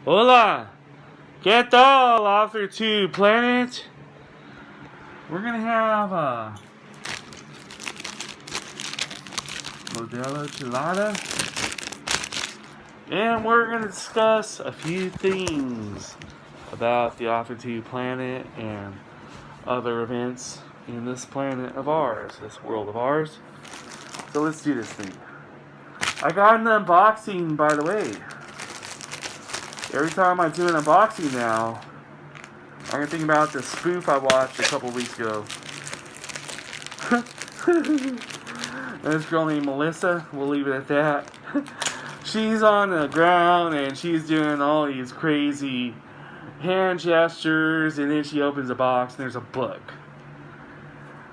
Hola! ¿Qué tal, Author 2 Planet? We're gonna have a Modelo Chilada, and we're gonna discuss a few things about the Author 2 Planet and other events in this planet of ours, this world of ours. So let's do this thing. I got an unboxing, by the way. Every time I do an unboxing now, I'm gonna think about the spoof I watched a couple weeks ago. This girl named Melissa, we'll leave it at that. She's on the ground and she's doing all these crazy hand gestures, and then she opens a box and there's a book.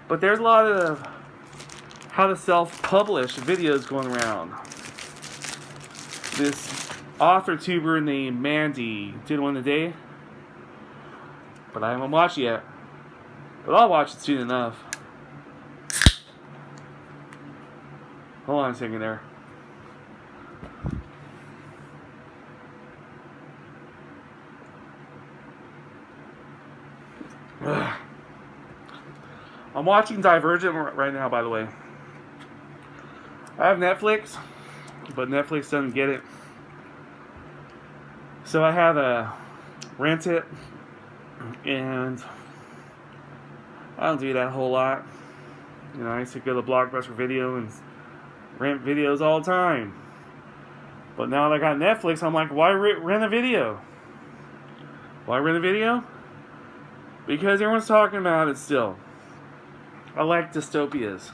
But there's a lot of how to self-publish videos going around. This author tuber named Mandy did one today, but I haven't watched it yet. But I'll watch it soon enough. Hold on a second there. I'm watching Divergent right now, by the way. I have Netflix, but Netflix doesn't get it. So I had to rent it, and I don't do that a whole lot. You know, I used to go to Blockbuster Video and rent videos all the time. But now that I got Netflix, I'm like, why rent a video? Why rent a video? Because everyone's talking about it still. I like dystopias.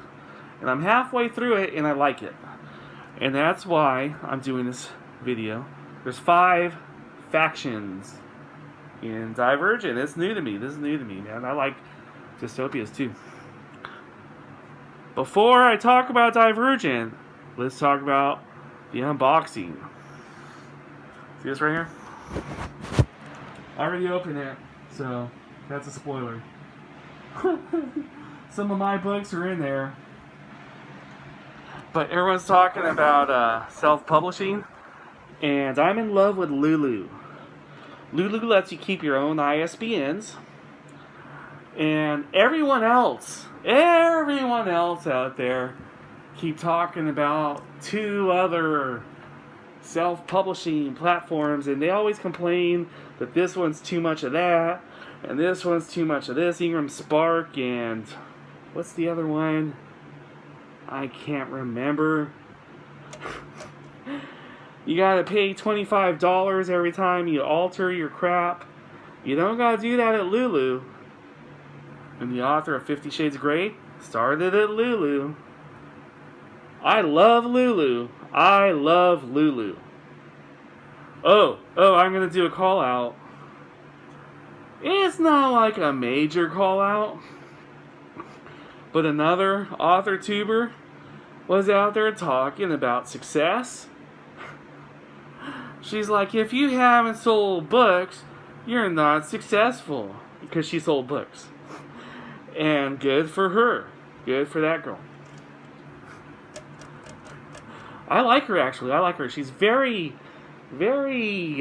And I'm halfway through it, and I like it. And that's why I'm doing this video. There's 5 factions in Divergent. It's new to me. This is new to me, man. I like dystopias too. Before I talk about Divergent, let's talk about the unboxing. See this right here? I already opened it, so that's a spoiler. Some of my books are in there. But everyone's talking about self-publishing, and I'm in love with Lulu. Lulu lets you keep your own ISBNs, and everyone else out there keep talking about 2 other self-publishing platforms, and they always complain that this one's too much of that, and this one's too much of this. Ingram Spark, and what's the other one? I can't remember. You gotta pay $25 every time you alter your crap. You don't gotta do that at Lulu. And the author of 50 Shades of Grey started at Lulu. I love Lulu. I love Lulu. Oh, I'm gonna do a call out. It's not like a major call out, but another author tuber was out there talking about success. She's like, if you haven't sold books, you're not successful. Because she sold books. And good for her. Good for that girl. I like her, actually. I like her. She's very, very,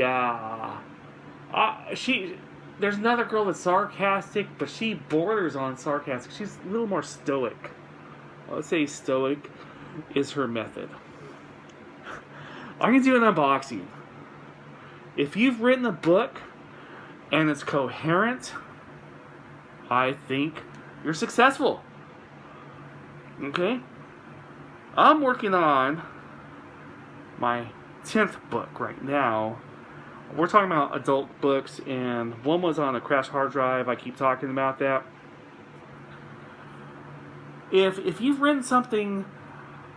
there's another girl that's sarcastic, but she borders on sarcastic. She's a little more stoic. I would say stoic is her method. I'm going to do an unboxing. If you've written a book and it's coherent, I think you're successful. Okay? I'm working on my 10th book right now. We're talking about adult books, and one was on a crash hard drive. I keep talking about that. If you've written something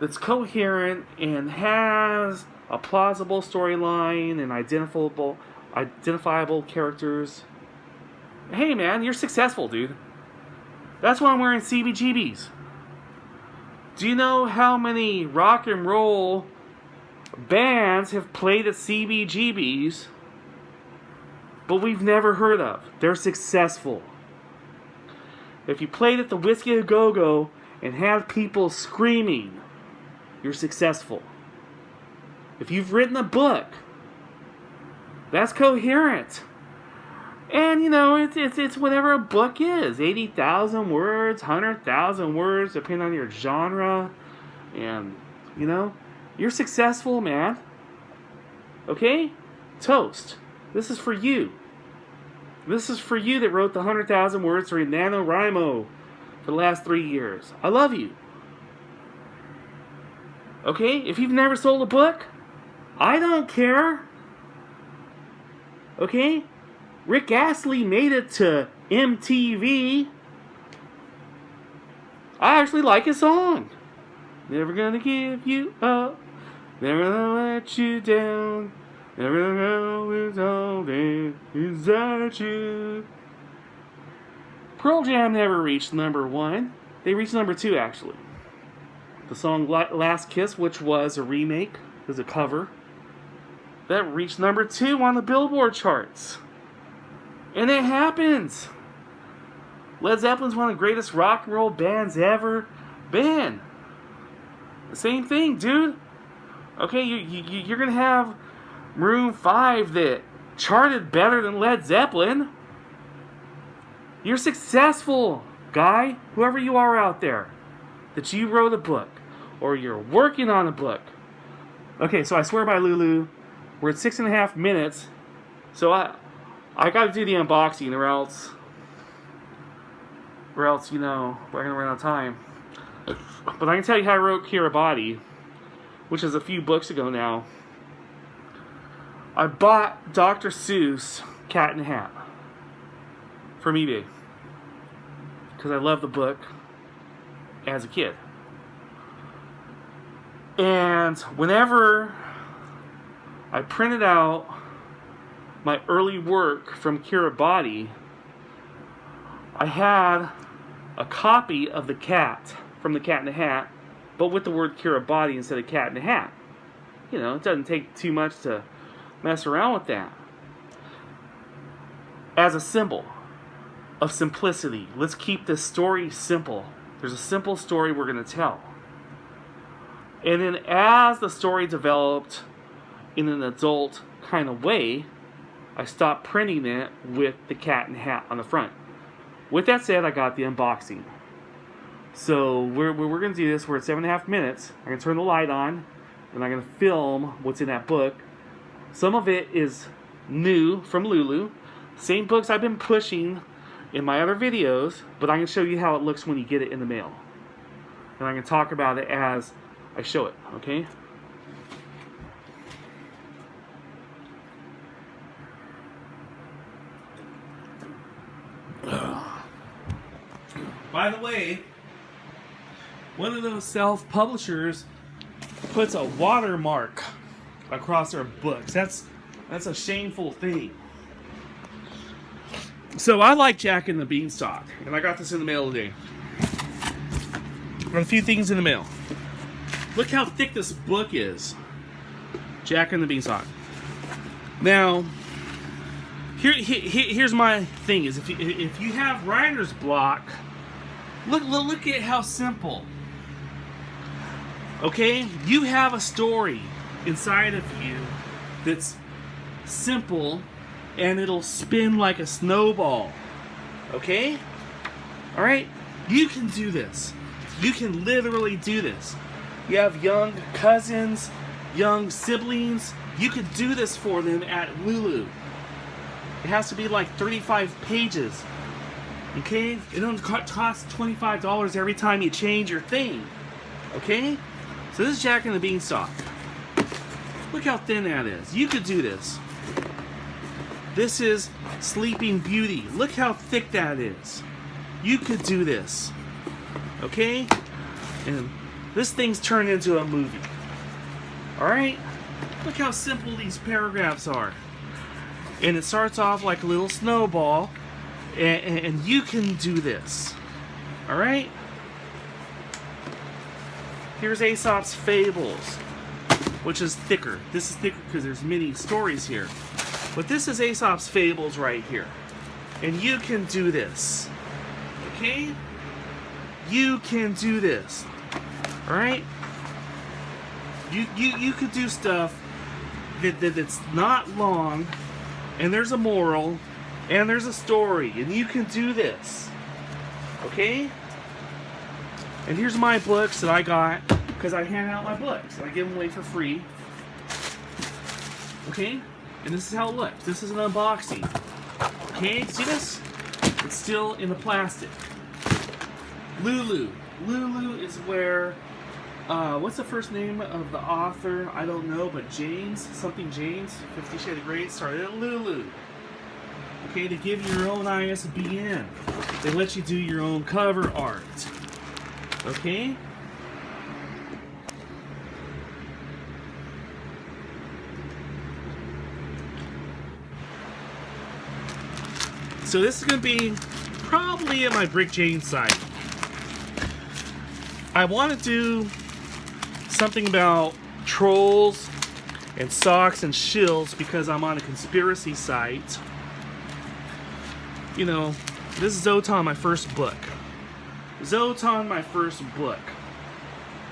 that's coherent and has a plausible storyline and identifiable characters, hey man, you're successful, dude. That's why I'm wearing CBGBs. Do you know how many rock and roll bands have played at CBGBs, but we've never heard of? They're successful. If you played at the Whisky-a-Gogo and had people screaming, you're successful. If you've written a book That's coherent. And, you know, it's whatever a book is. 80,000 words, 100,000 words, depending on your genre. And, you know, you're successful, man. Okay? Toast. This is for you. This is for you that wrote the 100,000 words for NaNoWriMo for the last 3 years. I love you. Okay? If you've never sold a book, I don't care. Okay? Rick Astley made it to MTV. I actually like his song. Never gonna give you up. Never gonna let you down. Never gonna go with all that is at you. Pearl Jam never reached number 1. They reached number 2, actually. The song Last Kiss, which was a remake, was a cover, that reached number 2 on the Billboard charts. And it happens. Led Zeppelin's one of the greatest rock and roll bands ever been. The same thing, dude. Okay, you're going to have Maroon 5 that charted better than Led Zeppelin. You're successful, guy, whoever you are out there, that you wrote a book or you're working on a book. Okay, so I swear by Lulu, we're at 6.5 minutes, so I got to do the unboxing, or else, you know, we're going to run out of time. But I can tell you how I wrote Kiribati, which is a few books ago now. I bought Dr. Seuss Cat in the Hat from eBay because I loved the book as a kid. And whenever I printed out my early work from Kiribati, I had a copy of the cat from the Cat in the Hat, but with the word Kiribati instead of Cat in the Hat. You know, it doesn't take too much to mess around with that. As a symbol of simplicity, let's keep this story simple. There's a simple story we're going to tell. And then as the story developed in an adult kind of way, I stopped printing it with the cat and hat on the front. With that said, I got the unboxing. So we're going to do this. We're at 7.5 minutes. I'm going to turn the light on, and I'm going to film what's in that book. Some of it is new from Lulu. Same books I've been pushing in my other videos, but I'm going to show you how it looks when you get it in the mail. And I'm going to talk about it as I show it, okay? By the way, one of those self-publishers puts a watermark across their books. That's a shameful thing. So I like Jack and the Beanstalk, and I got this in the mail today. Got a few things in the mail. Look how thick this book is. Jack and the Beanstalk. Now, here's my thing: is if you have writer's block, look at how simple. Okay, you have a story inside of you that's simple, and it'll spin like a snowball. Okay? All right? You can do this. You can literally do this. You have young cousins, young siblings. You could do this for them at Lulu. It has to be like 35 pages. Okay? It don't cost $25 every time you change your thing. Okay? So this is Jack and the Beanstalk. Look how thin that is. You could do this. This is Sleeping Beauty. Look how thick that is. You could do this. Okay? And this thing's turned into a movie. Alright? Look how simple these paragraphs are. And it starts off like a little snowball. And you can do this. Alright? Here's Aesop's Fables, which is thicker. This is thicker because there's many stories here. But this is Aesop's Fables right here. And you can do this. Okay? You can do this. Alright? You could do stuff that's not long, and there's a moral, and there's a story, and you can do this. Okay? And here's my books that I got, because I hand out my books, and I give them away for free. Okay? And this is how it looks. This is an unboxing. Okay? See this? It's still in the plastic. Lulu. Lulu is where, what's the first name of the author? I don't know, but James, something James, 50 Shades of Grey, started at Lulu. Okay, to give you your own ISBN. They let you do your own cover art. Okay? So this is going to be probably at my Brick Jane site. I want to do something about trolls and socks and shills because I'm on a conspiracy site. You know, this is Zotan, my first book. Zotan, my first book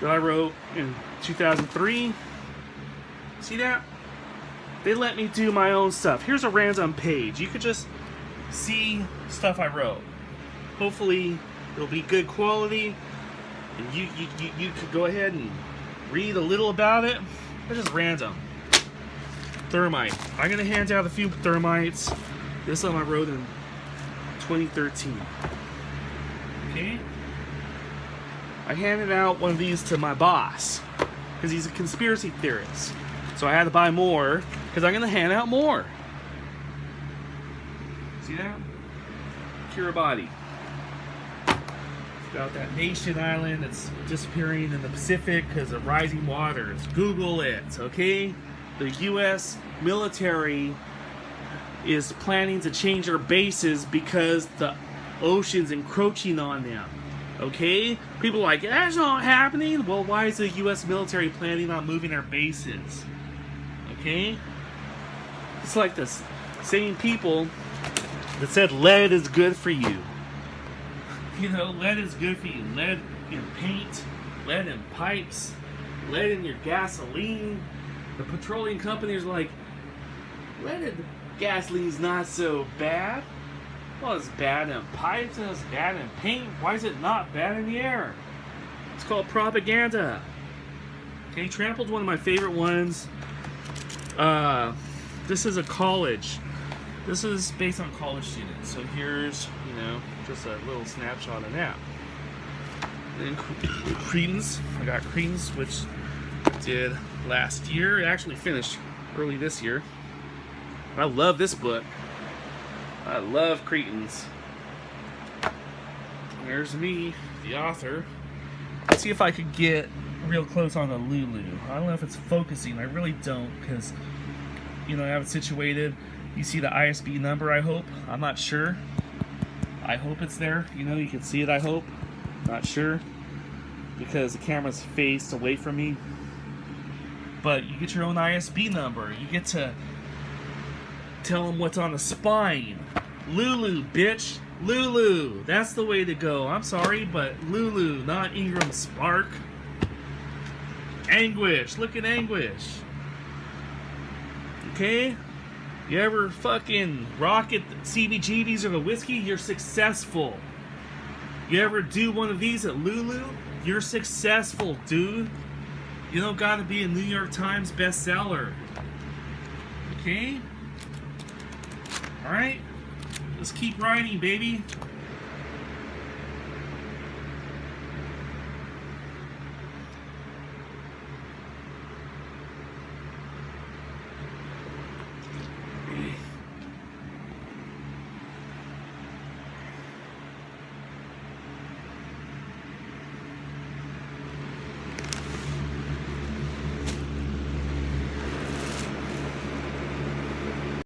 that I wrote in 2003. See that? They let me do my own stuff. Here's a random page. You could just see stuff I wrote. Hopefully it'll be good quality. And you could go ahead and read a little about it. It's just random. Thermite. I'm going to hand out a few thermites. This one I wrote in 2013. Okay? I handed out one of these to my boss because he's a conspiracy theorist. So I had to buy more because I'm going to hand out more. See that? Kiribati. About that nation island that's disappearing in the Pacific because of rising waters. Google it, okay? The U.S. military is planning to change their bases because the ocean's encroaching on them, okay? People are like, that's not happening. Well, why is the U.S. military planning on moving their bases? Okay? It's like the same people that said lead is good for you. You know, lead is good for you. Lead in paint, lead in pipes, lead in your gasoline. The petroleum companies are like, lead in gasoline's not so bad. Well, it's bad in pipes and it's bad in paint. Why is it not bad in the air? It's called propaganda. Okay, Trampled's one of my favorite ones. This is a college. This is based on college students. So here's, you know, just a little snapshot of that. And then Cretans. I got Cretans, which I did last year. It actually finished early this year. I love this book. I love Cretans. There's me, the author. Let's see if I could get real close on the Lulu. I don't know if it's focusing. I really don't, because, you know, I have it situated. You see the ISBN number, I hope. I'm not sure. I hope it's there. You know, you can see it, I hope. Not sure. Because the camera's faced away from me. But you get your own ISBN number. You get to tell them what's on the spine. Lulu, bitch. Lulu. That's the way to go. I'm sorry, but Lulu, not Ingram Spark. Anguish. Look at Anguish. Okay? You ever fucking rocket CBGBs or the whiskey? You're successful. You ever do one of these at Lulu? You're successful, dude. You don't gotta be a New York Times bestseller. Okay? Alright? Let's keep writing, baby.